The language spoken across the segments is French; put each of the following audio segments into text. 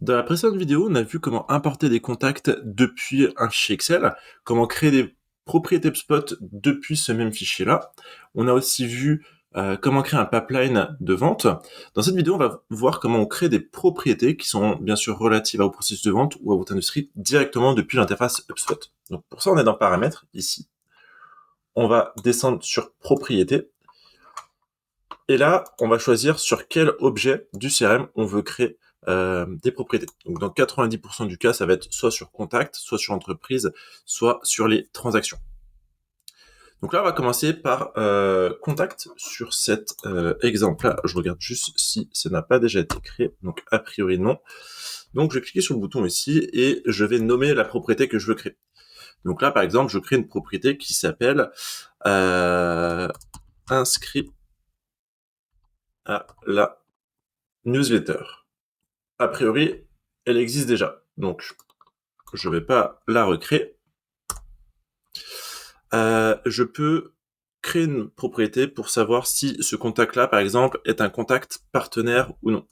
Dans la précédente vidéo, on a vu comment importer des contacts depuis un fichier Excel, comment créer des propriétés HubSpot depuis ce même fichier-là. On a aussi vu comment créer un pipeline de vente. Dans cette vidéo, on va voir comment on crée des propriétés qui sont bien sûr relatives au processus de vente ou à votre industrie directement depuis l'interface HubSpot. Donc pour ça, on est dans Paramètres ici. On va descendre sur Propriétés. Et là, on va choisir sur quel objet du CRM on veut créer des propriétés. Donc dans 90% du cas, ça va être soit sur contact, soit sur entreprise, soit sur les transactions. Donc là, on va commencer par contact sur cet exemple-là. Je regarde juste si ça n'a pas déjà été créé. Donc a priori non. Donc je vais cliquer sur le bouton ici et je vais nommer la propriété que je veux créer. Donc là, par exemple, je crée une propriété qui s'appelle inscrit à la newsletter. A priori, elle existe déjà. Donc, je ne vais pas la recréer. Je peux créer une propriété pour savoir si ce contact-là, par exemple, est un contact partenaire ou non.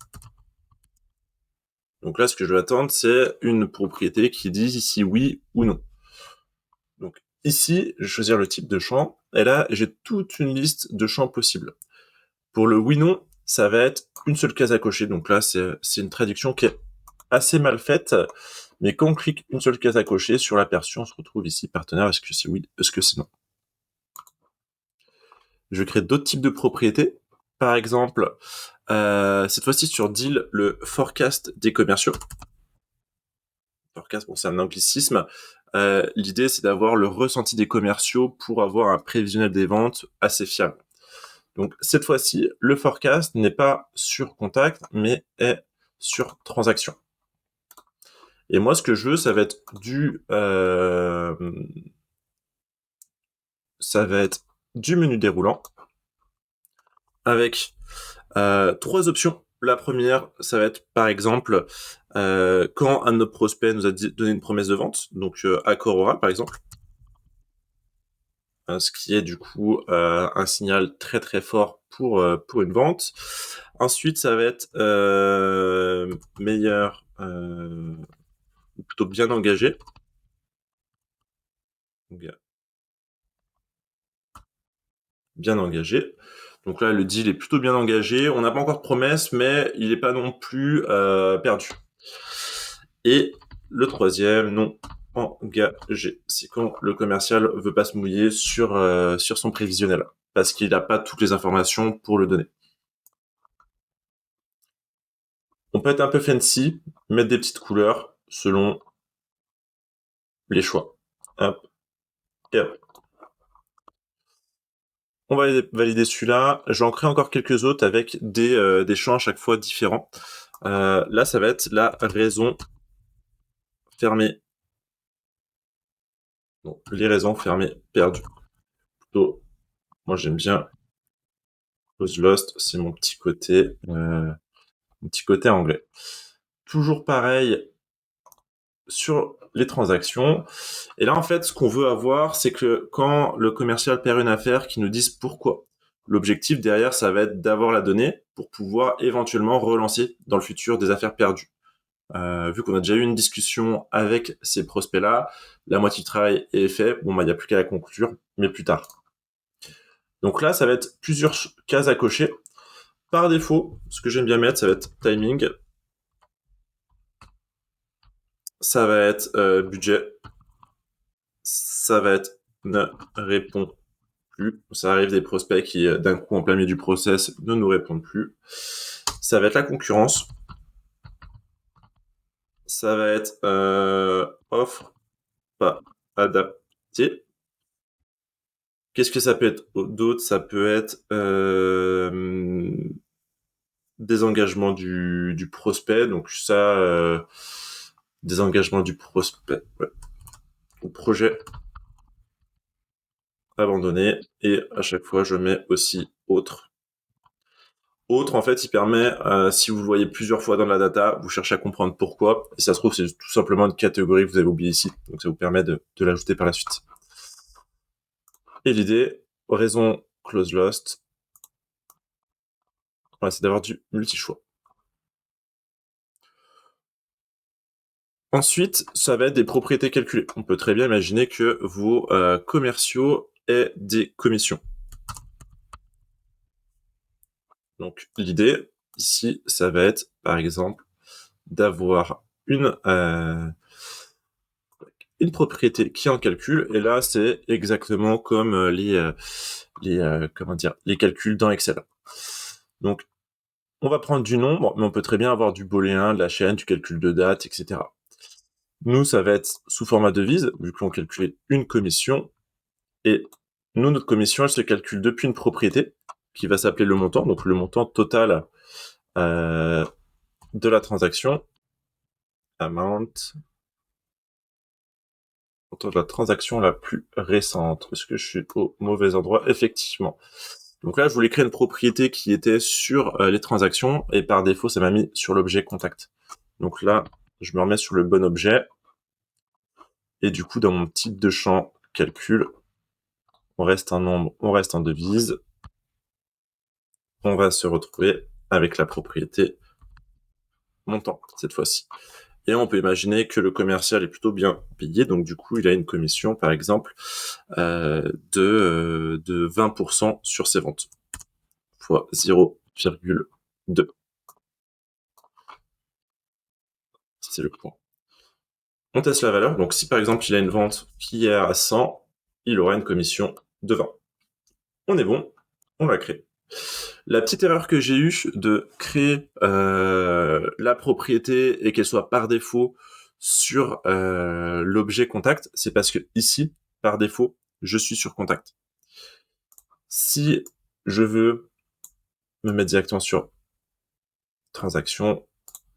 Donc là, ce que je vais attendre, c'est une propriété qui dit si oui ou non. Donc ici, je vais choisir le type de champ, et là, j'ai toute une liste de champs possibles. Pour le oui-non, ça va être une seule case à cocher. Donc là, c'est une traduction qui est assez mal faite, mais quand on clique une seule case à cocher sur l'aperçu, on se retrouve ici partenaire, est-ce que c'est oui, est-ce que c'est non. Je vais créer d'autres types de propriétés. Par exemple, cette fois-ci sur deal, le forecast des commerciaux. Forecast, bon, c'est un anglicisme. L'idée, c'est d'avoir le ressenti des commerciaux pour avoir un prévisionnel des ventes assez fiable. Donc cette fois-ci, le forecast n'est pas sur contact, mais est sur transaction. Et moi, ce que je veux, ça va être du menu déroulant avec 3 options. La première, ça va être par exemple quand un de nos prospects nous a donné une promesse de vente, donc accord oral par exemple, ce qui est du coup un signal très très fort pour une vente. Ensuite, ça va être meilleur ou plutôt bien engagé. Bien engagé. Donc là, le deal est plutôt bien engagé. On n'a pas encore de promesse, mais il n'est pas non plus perdu. Et le troisième, non engagé. C'est quand le commercial veut pas se mouiller sur son prévisionnel, parce qu'il n'a pas toutes les informations pour le donner. On peut être un peu fancy, mettre des petites couleurs selon les choix. Hop, et hop. On va valider celui-là. J'en crée encore quelques autres avec des champs à chaque fois différents. Là, ça va être la raison fermée. Bon, les raisons fermées perdues. Plutôt, moi j'aime bien close lost, c'est mon petit côté anglais. Toujours pareil sur les transactions. Et là, en fait, ce qu'on veut avoir, c'est que quand le commercial perd une affaire, qu'il nous dise pourquoi. L'objectif derrière, ça va être d'avoir la donnée pour pouvoir éventuellement relancer dans le futur des affaires perdues. Vu qu'on a déjà eu une discussion avec ces prospects-là, la moitié du travail est fait. Bon, bah, il n'y a plus qu'à la conclure, mais plus tard. Donc là, ça va être plusieurs cases à cocher. Par défaut, ce que j'aime bien mettre, ça va être timing. Ça va être budget. Ça va être ne répond plus. Ça arrive des prospects qui, d'un coup, en plein milieu du process, ne nous répondent plus. Ça va être la concurrence. Ça va être offre pas adaptée. Qu'est-ce que ça peut être d'autre? Ça peut être désengagement du prospect. Donc ça, désengagement du prospect. Ouais. Projet abandonné. Et à chaque fois, je mets aussi autre. Autre, en fait, il permet, si vous le voyez plusieurs fois dans la data, vous cherchez à comprendre pourquoi. Et ça se trouve, c'est tout simplement une catégorie que vous avez oubliée ici. Donc ça vous permet de l'ajouter par la suite. Et l'idée, raison close lost, voilà, c'est d'avoir du multi-choix. Ensuite, ça va être des propriétés calculées. On peut très bien imaginer que vos commerciaux aient des commissions. Donc l'idée ici, ça va être par exemple d'avoir une propriété qui en calcule, et là c'est exactement comme les calculs dans Excel. Donc on va prendre du nombre, mais on peut très bien avoir du booléen, de la chaîne, du calcul de date, etc. Nous, ça va être sous format devise, vu qu'on calcule une commission, et nous, notre commission, elle se calcule depuis une propriété qui va s'appeler le montant, donc le montant total de la transaction, amount, montant de la transaction la plus récente. Est-ce que je suis au mauvais endroit? Effectivement. Donc là, je voulais créer une propriété qui était sur les transactions, et par défaut, ça m'a mis sur l'objet contact. Donc là, je me remets sur le bon objet, et du coup, dans mon type de champ calcul, on reste un nombre, on reste en devise, on va se retrouver avec la propriété montant, cette fois-ci. Et on peut imaginer que le commercial est plutôt bien payé, donc du coup, il a une commission, par exemple, de 20% sur ses ventes, fois 0,2. C'est le point. On teste la valeur, donc si par exemple il a une vente qui est à 100, il aura une commission de 20. On est bon, on la crée. La petite erreur que j'ai eue de créer la propriété et qu'elle soit par défaut sur l'objet contact, c'est parce que ici, par défaut, je suis sur contact. Si je veux me mettre directement sur transaction,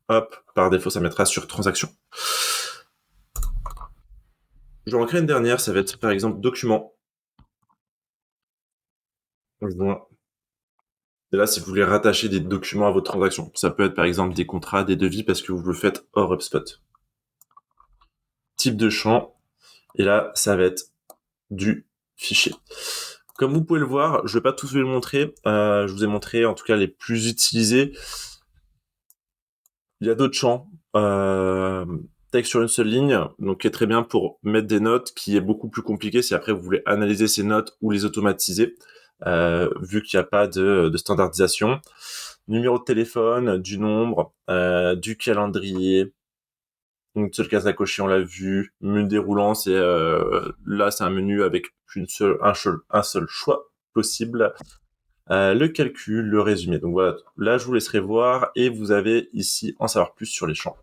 hop, par défaut, ça mettra sur transaction. Je vais en créer une dernière, ça va être par exemple document. Et là, si vous voulez rattacher des documents à votre transaction, ça peut être par exemple des contrats, des devis, parce que vous le faites hors HubSpot. Type de champ, et là, ça va être du fichier. Comme vous pouvez le voir, je vais pas tous vous les montrer. Je vous ai montré en tout cas les plus utilisés. Il y a d'autres champs. Texte sur une seule ligne, donc qui est très bien pour mettre des notes, qui est beaucoup plus compliqué si après vous voulez analyser ces notes ou les automatiser, vu qu'il n'y a pas de standardisation. Numéro de téléphone, du nombre, du calendrier, une seule case à cocher, on l'a vu. Menu déroulant, c'est là c'est un menu avec un seul choix possible. Le calcul, le résumé. Donc voilà, là je vous laisserai voir et vous avez ici en savoir plus sur les champs.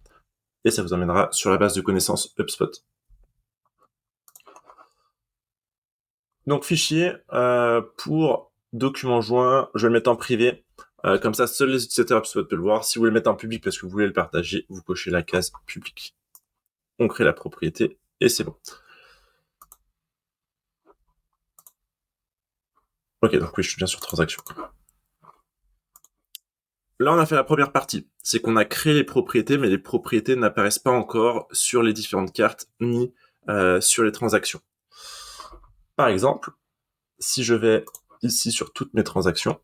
Et ça vous emmènera sur la base de connaissances HubSpot. Donc fichier, pour document joint, je vais le mettre en privé. Comme ça, seuls les utilisateurs HubSpot peuvent le voir. Si vous voulez le mettre en public parce que vous voulez le partager, vous cochez la case public. On crée la propriété et c'est bon. Ok, donc oui, je suis bien sur transaction. Là, on a fait la première partie. C'est qu'on a créé les propriétés, mais les propriétés n'apparaissent pas encore sur les différentes cartes ni sur les transactions. Par exemple, si je vais ici sur toutes mes transactions,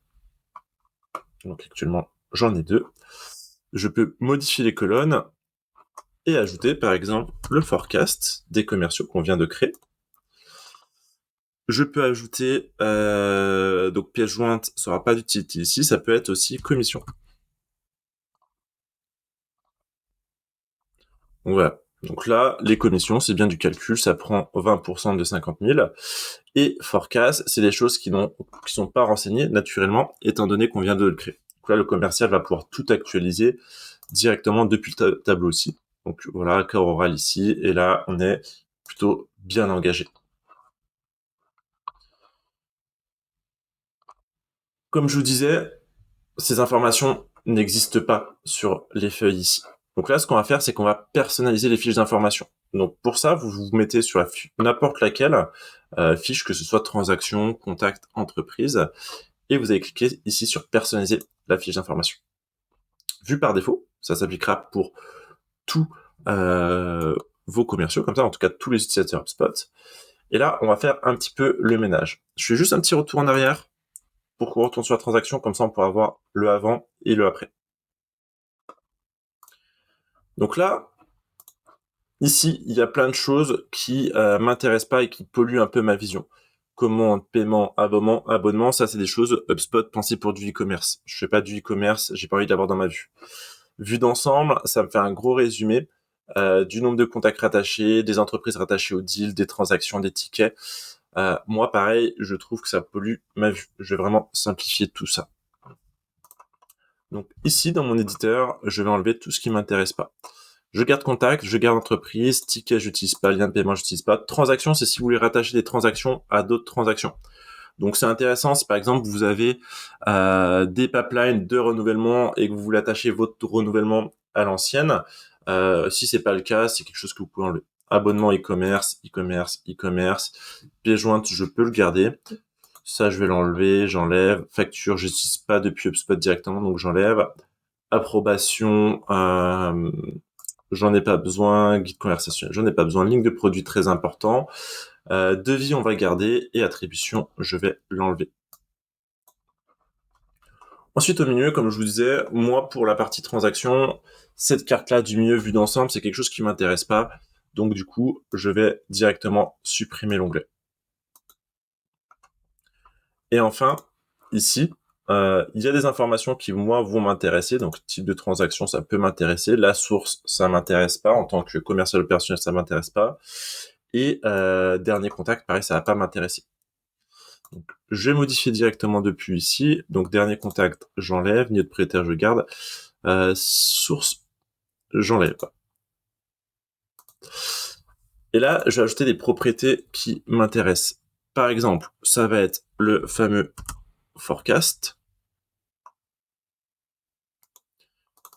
donc actuellement j'en ai 2, je peux modifier les colonnes et ajouter par exemple le forecast des commerciaux qu'on vient de créer. Je peux ajouter, donc pièce jointe sera pas d'utilité ici, ça peut être aussi commission. Donc voilà. Donc là, les commissions, c'est bien du calcul, ça prend 20% de 50 000. Et forecast, c'est des choses qui sont pas renseignées naturellement, étant donné qu'on vient de le créer. Donc là, le commercial va pouvoir tout actualiser directement depuis le tableau aussi. Donc voilà, corps oral ici, et là, on est plutôt bien engagé. Comme je vous disais, ces informations n'existent pas sur les feuilles ici. Donc là, ce qu'on va faire, c'est qu'on va personnaliser les fiches d'information. Donc pour ça, vous vous mettez sur n'importe laquelle fiche, que ce soit transaction, contact, entreprise, et vous allez cliquer ici sur personnaliser la fiche d'information. Vu par défaut, ça s'appliquera pour tous vos commerciaux, comme ça, en tout cas tous les utilisateurs HubSpot. Et là, on va faire un petit peu le ménage. Je fais juste un petit retour en arrière pour qu'on retourne sur la transaction, comme ça on pourra voir le avant et le après. Donc là, Ici, il y a plein de choses qui m'intéressent pas et qui polluent un peu ma vision. Commande, paiement, abonnement, ça c'est des choses HubSpot pensées pour du e-commerce. Je fais pas du e-commerce, j'ai pas envie de l'avoir dans ma vue. Vue d'ensemble, ça me fait un gros résumé du nombre de contacts rattachés, des entreprises rattachées au deal, des transactions, des tickets. Moi, pareil, je trouve que ça pollue ma vue. Je vais vraiment simplifier tout ça. Donc ici, dans mon éditeur, je vais enlever tout ce qui m'intéresse pas. Je garde contact, je garde entreprise, ticket, j'utilise pas, lien de paiement, j'utilise pas. Transaction, c'est si vous voulez rattacher des transactions à d'autres transactions. Donc c'est intéressant si par exemple vous avez des pipelines de renouvellement et que vous voulez attacher votre renouvellement à l'ancienne. Si c'est pas le cas, c'est quelque chose que vous pouvez enlever. Abonnement e-commerce, e-commerce, e-commerce. Pièce jointe, je peux le garder. Ça, je vais l'enlever, j'enlève. Facture, j'utilise pas depuis HubSpot directement, donc j'enlève. Approbation, j'en ai pas besoin. Guide conversationnel, j'en ai pas besoin. Ligne de produit, très important. Devis, on va garder. Et attribution, je vais l'enlever. Ensuite, au milieu, comme je vous disais, moi, pour la partie transaction, cette carte-là du milieu vue d'ensemble, c'est quelque chose qui m'intéresse pas. Donc, du coup, je vais directement supprimer l'onglet. Et enfin, ici, il y a des informations qui, moi, vont m'intéresser. Donc, type de transaction, ça peut m'intéresser. La source, ça m'intéresse pas. En tant que commercial opérationnel, ça m'intéresse pas. Et dernier contact, pareil, ça va pas m'intéresser. Donc, je vais modifier directement depuis ici. Donc, dernier contact, j'enlève. Niveau de propriétaire, je garde. Source, j'enlève. Et là, je vais ajouter des propriétés qui m'intéressent. Par exemple, ça va être le fameux forecast.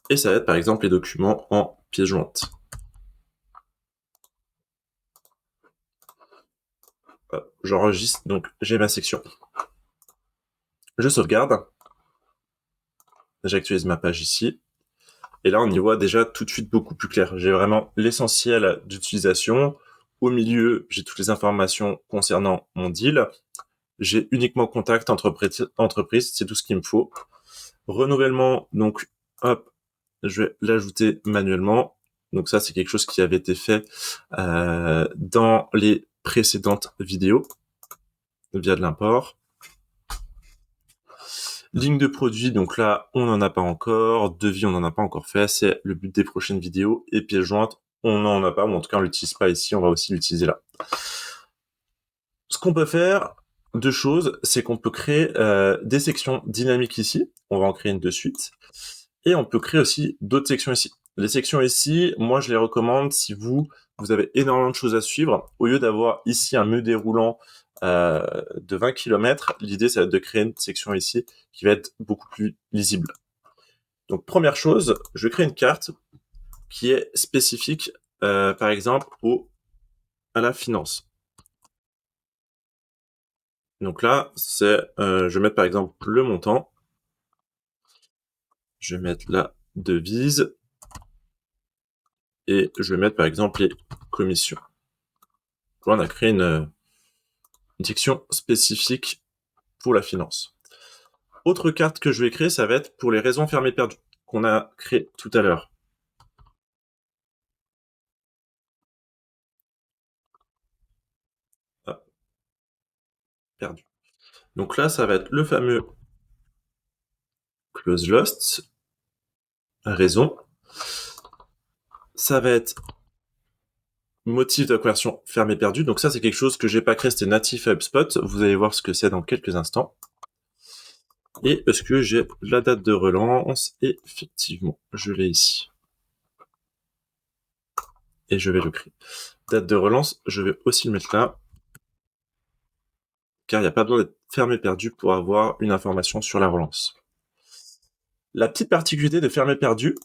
Et ça va être par exemple les documents en pièce jointe. J'enregistre, donc j'ai ma section. Je sauvegarde. J'actualise ma page ici. Et là, on y voit déjà tout de suite beaucoup plus clair. J'ai vraiment l'essentiel d'utilisation. Au milieu, j'ai toutes les informations concernant mon deal. J'ai uniquement contact entreprise, c'est tout ce qu'il me faut. Renouvellement, donc, hop, je vais l'ajouter manuellement. Donc ça, c'est quelque chose qui avait été fait dans les précédentes vidéos via de l'import. Ligne de produit, donc là, on n'en a pas encore. Devis, on n'en a pas encore fait. C'est le but des prochaines vidéos. Et pièce jointe, on n'en a pas, ou en tout cas, on l'utilise pas ici. On va aussi l'utiliser là. Ce qu'on peut faire, deux choses, c'est qu'on peut créer des sections dynamiques ici. On va en créer une de suite. Et on peut créer aussi d'autres sections ici. Les sections ici, moi, je les recommande si vous avez énormément de choses à suivre. Au lieu d'avoir ici un menu déroulant de 20 km, l'idée, ça va être de créer une section ici qui va être beaucoup plus lisible. Donc, première chose, je vais créer une carte qui est spécifique, par exemple, à la finance. Donc là, je vais mettre par exemple le montant. Je vais mettre la devise. Et je vais mettre par exemple les commissions. Là, on a créé une section spécifique pour la finance. Autre carte que je vais créer, ça va être pour les raisons fermées perdues qu'on a créé tout à l'heure. Ah, perdu. Donc là, ça va être le fameux close lost, raison. Ça va être motif de la conversion fermée perdue. Donc ça, c'est quelque chose que j'ai pas créé, c'était natif à HubSpot. Vous allez voir ce que c'est dans quelques instants. Et est-ce que j'ai la date de relance? Et effectivement, je l'ai ici. Et je vais le créer. Date de relance, je vais aussi le mettre là. Car il n'y a pas besoin d'être fermé perdu pour avoir une information sur la relance. La petite particularité de fermé perdu,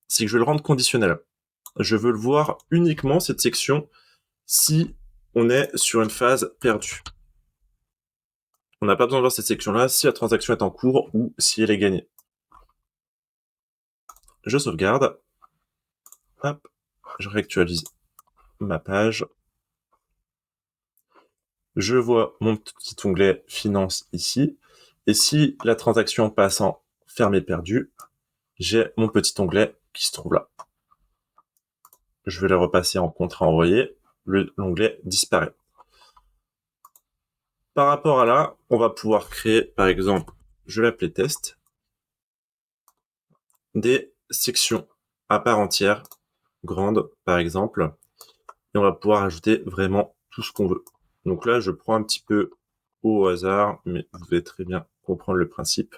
c'est que je vais le rendre conditionnel. Je veux le voir uniquement, cette section, si on est sur une phase perdue. On n'a pas besoin de voir cette section-là si la transaction est en cours ou si elle est gagnée. Je sauvegarde. Hop, je réactualise ma page. Je vois mon petit onglet finance ici. Et si la transaction passe en fermé perdu, j'ai mon petit onglet qui se trouve là. je vais le repasser en contrat envoyé, l'onglet disparaît. Par rapport à là, on va pouvoir créer, par exemple, je vais l'appeler test, des sections à part entière, grandes par exemple, et on va pouvoir ajouter vraiment tout ce qu'on veut. Donc là, je prends un petit peu au hasard, mais vous devez très bien comprendre le principe.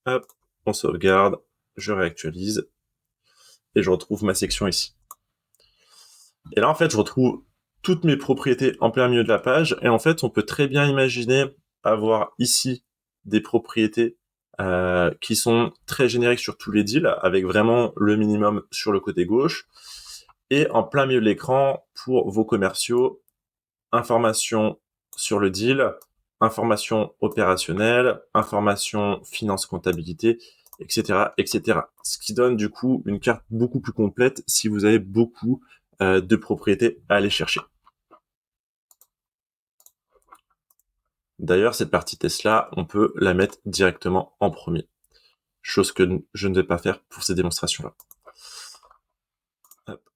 Hop, on sauvegarde, je réactualise, et je retrouve ma section ici. Et là, en fait, je retrouve toutes mes propriétés en plein milieu de la page, et en fait, on peut très bien imaginer avoir ici des propriétés qui sont très génériques sur tous les deals, avec vraiment le minimum sur le côté gauche, et en plein milieu de l'écran, pour vos commerciaux, information sur le deal, information opérationnelle, information finance comptabilité, etc., etc. Ce qui donne du coup une carte beaucoup plus complète si vous avez beaucoup de propriétés à aller chercher. D'ailleurs, cette partie Tesla, on peut la mettre directement en premier. Chose que je ne vais pas faire pour ces démonstrations-là. Hop.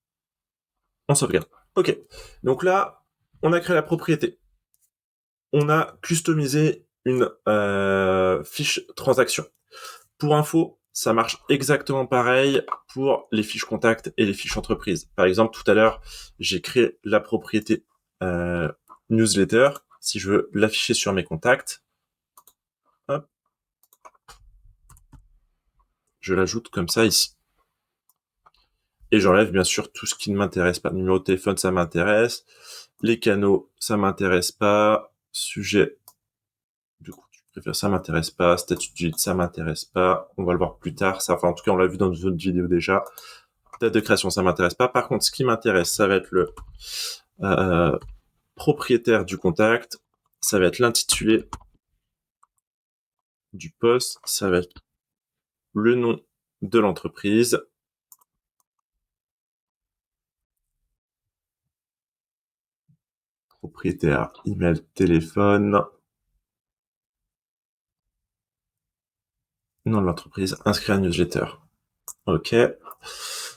On sauvegarde. Ok. Donc là, on a créé la propriété. On a customisé une fiche transaction. Pour info, ça marche exactement pareil pour les fiches contact et les fiches entreprise. Par exemple, tout à l'heure, j'ai créé la propriété newsletter. Si je veux l'afficher sur mes contacts, hop, je l'ajoute comme ça ici. Et j'enlève bien sûr tout ce qui ne m'intéresse pas. Numéro de téléphone, ça m'intéresse. Les canaux, ça m'intéresse pas. Sujet, du coup, tu préfères, ça m'intéresse pas. Statut de ça m'intéresse pas. On va le voir plus tard. Ça, enfin, en tout cas, on l'a vu dans une autre vidéo déjà. Date de création, ça m'intéresse pas. Par contre, ce qui m'intéresse, ça va être le propriétaire du contact. Ça va être l'intitulé du poste. Ça va être le nom de l'entreprise. Propriétaire, email, téléphone. Nom de l'entreprise, inscrit à la newsletter. Ok.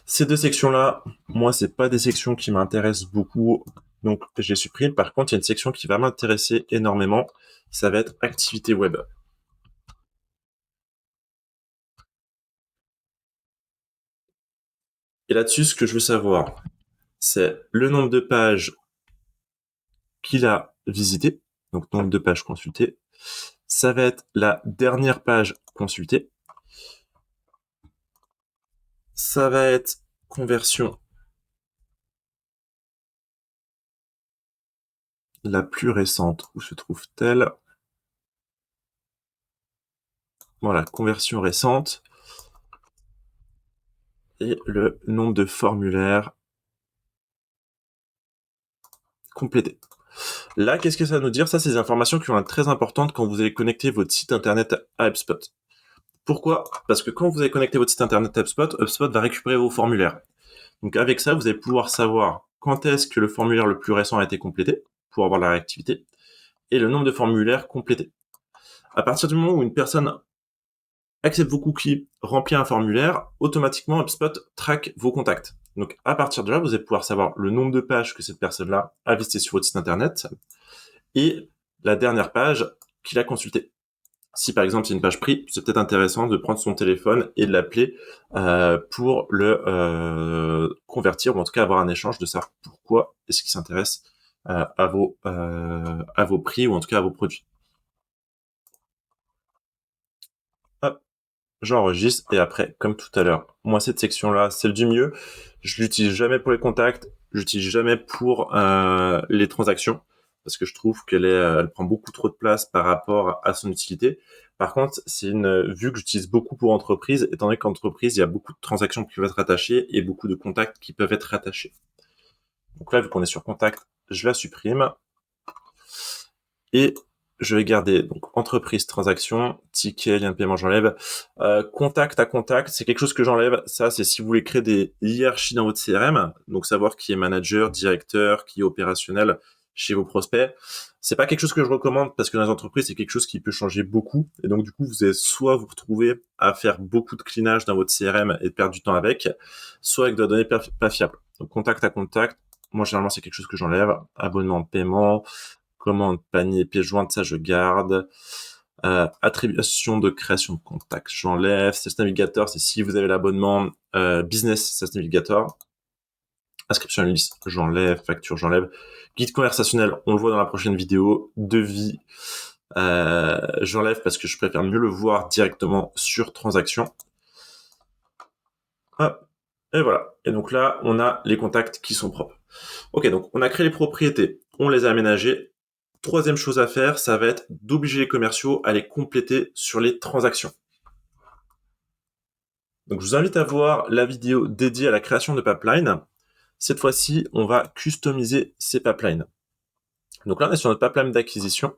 Ces deux sections-là, moi, c'est pas des sections qui m'intéressent beaucoup, donc je les supprime. Par contre, il y a une section qui va m'intéresser énormément. Ça va être activité web. Et là-dessus, ce que je veux savoir, c'est le nombre de pages qu'il a visitées, donc nombre de pages consultées. Ça va être la dernière page consultée. Ça va être conversion la plus récente. Où se trouve-t-elle? Voilà, conversion récente. Et le nombre de formulaires complétés. Là, qu'est-ce que ça va nous dire? Ça, c'est des informations qui vont être très importantes quand vous allez connecter votre site internet à HubSpot. Pourquoi? Parce que quand vous allez connecter votre site internet à HubSpot, HubSpot va récupérer vos formulaires. Donc avec ça, vous allez pouvoir savoir quand est-ce que le formulaire le plus récent a été complété, pour avoir la réactivité, et le nombre de formulaires complétés. À partir du moment où une personne accepte vos cookies, remplit un formulaire, automatiquement HubSpot traque vos contacts. Donc à partir de là, vous allez pouvoir savoir le nombre de pages que cette personne-là a visité sur votre site internet et la dernière page qu'il a consultée. Si par exemple c'est une page prix, c'est peut-être intéressant de prendre son téléphone et de l'appeler pour le convertir ou en tout cas avoir un échange de savoir pourquoi est-ce qu'il s'intéresse à vos prix ou en tout cas à vos produits. Hop, j'enregistre et après, comme tout à l'heure, moi cette section-là, celle du milieu, je l'utilise jamais pour les contacts, je l'utilise jamais pour les transactions parce que je trouve elle prend beaucoup trop de place par rapport à son utilité. Par contre, c'est une vue que j'utilise beaucoup pour entreprise, étant donné qu'entreprise, il y a beaucoup de transactions qui peuvent être rattachées et beaucoup de contacts qui peuvent être rattachés. Donc là, vu qu'on est sur contact, je la supprime et je vais garder donc entreprise, transaction, ticket, lien de paiement, j'enlève. Contact à contact, c'est quelque chose que j'enlève. Ça, c'est si vous voulez créer des hiérarchies dans votre CRM, donc savoir qui est manager, directeur, qui est opérationnel. chez vos prospects. C'est pas quelque chose que je recommande parce que dans les entreprises, c'est quelque chose qui peut changer beaucoup. Et donc, du coup, vous allez soit vous retrouver à faire beaucoup de cleanage dans votre CRM et de perdre du temps avec, soit avec de la donnée pas fiable. Donc, contact à contact, moi, généralement, c'est quelque chose que j'enlève. Abonnement de paiement, commande, panier, pièce jointe, ça, je garde. Attribution de création de contact, j'enlève. Sales Navigator, c'est si vous avez l'abonnement Business Sales Navigator. Inscription à une liste, j'enlève. Facture, j'enlève. Guide conversationnel, on le voit dans la prochaine vidéo. Devis, j'enlève parce que je préfère mieux le voir directement sur transaction. Hop. Et voilà. Et donc là, on a les contacts qui sont propres. Ok, donc on a créé les propriétés, on les a aménagées. Troisième chose à faire, ça va être d'obliger les commerciaux à les compléter sur les transactions. Donc je vous invite à voir la vidéo dédiée à la création de pipelines. Cette fois-ci, on va customiser ces pipelines. Donc là, on est sur notre pipeline d'acquisition.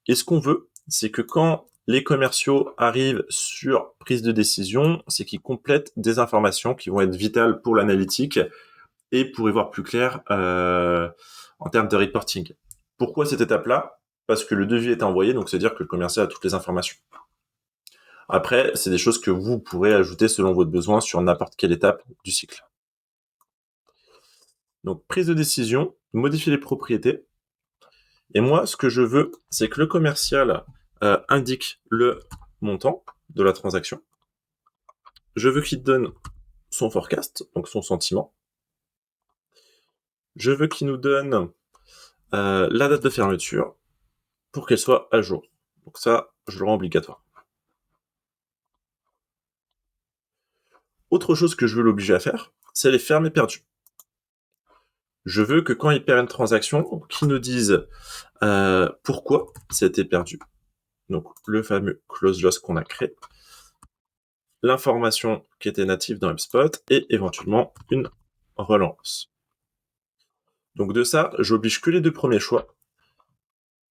Et ce qu'on veut, c'est que quand les commerciaux arrivent sur prise de décision, c'est qu'ils complètent des informations qui vont être vitales pour l'analytique et pour y voir plus clair en termes de reporting. Pourquoi cette étape-là? Parce que le devis est envoyé, donc c'est-à-dire que le commercial a toutes les informations. Après, c'est des choses que vous pourrez ajouter selon votre besoin sur n'importe quelle étape du cycle. Donc, prise de décision, modifier les propriétés. Et moi, ce que je veux, c'est que le commercial indique le montant de la transaction. Je veux qu'il donne son forecast, donc son sentiment. Je veux qu'il nous donne la date de fermeture pour qu'elle soit à jour. Donc ça, je le rends obligatoire. Autre chose que je veux l'obliger à faire, c'est les fermes et perdues. Je veux que quand il perd une transaction, qu'il nous dise pourquoi c'était perdu. Donc le fameux close loss qu'on a créé, l'information qui était native dans HubSpot et éventuellement une relance. Donc de ça, j'oblige que les deux premiers choix.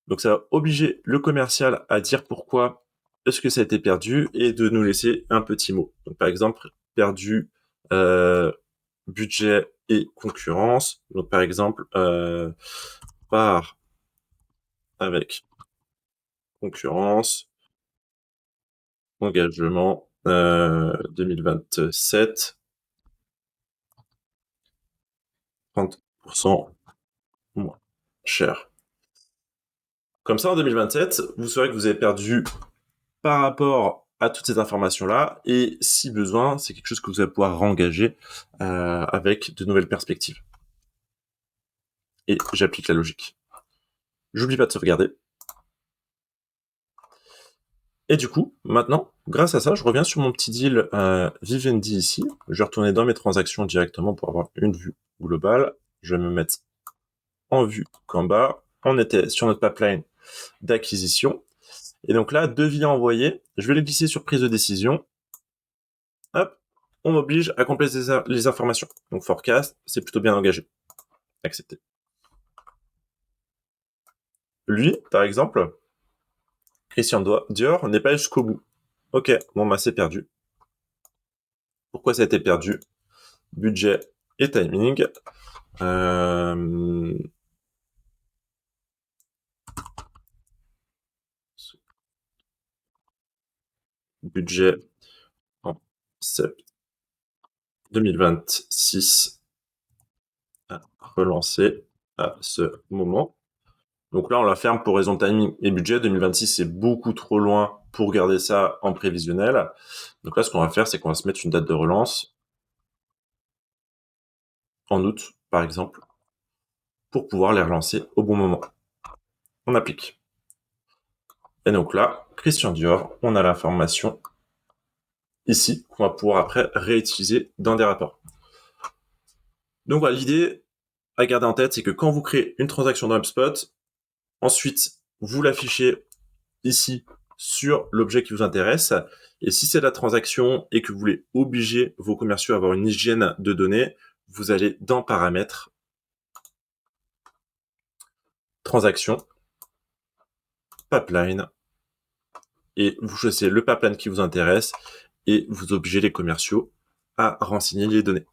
Donc ça va obliger le commercial à dire pourquoi est-ce que ça a été perdu et de nous laisser un petit mot. Donc par exemple, perdu budget et concurrence. Donc par exemple, part avec concurrence, engagement 2027, 30% moins cher. Comme ça, en 2027, vous saurez que vous avez perdu par rapport à toutes ces informations-là, et si besoin, c'est quelque chose que vous allez pouvoir réengager avec de nouvelles perspectives. Et j'applique la logique. J'oublie pas de sauvegarder. Et du coup, maintenant, grâce à ça, je reviens sur mon petit deal Vivendi ici. Je vais retourner dans mes transactions directement pour avoir une vue globale. Je vais me mettre en vue qu'en bas. On était sur notre pipeline d'acquisition. Et donc là, devis envoyé. Je vais les glisser sur prise de décision. Hop, on m'oblige à compléter les informations. Donc forecast, c'est plutôt bien engagé. Accepté. Lui, par exemple, Christian Dior n'est pas jusqu'au bout. Ok, bon bah c'est perdu. Pourquoi ça a été perdu? Budget et timing. Budget en sept 2026 à relancer à ce moment. Donc là, on la ferme pour raison de timing et budget. 2026, c'est beaucoup trop loin pour garder ça en prévisionnel. Donc là, ce qu'on va faire, c'est qu'on va se mettre une date de relance en août, par exemple, pour pouvoir les relancer au bon moment. On applique. Et donc là, Christian Dior, on a l'information ici qu'on va pouvoir après réutiliser dans des rapports. Donc voilà, l'idée à garder en tête, c'est que quand vous créez une transaction dans HubSpot, ensuite, vous l'affichez ici sur l'objet qui vous intéresse. Et si c'est la transaction et que vous voulez obliger vos commerciaux à avoir une hygiène de données, vous allez dans Paramètres, Transaction, Pipeline, et vous choisissez le pipeline qui vous intéresse et vous obligez les commerciaux à renseigner les données.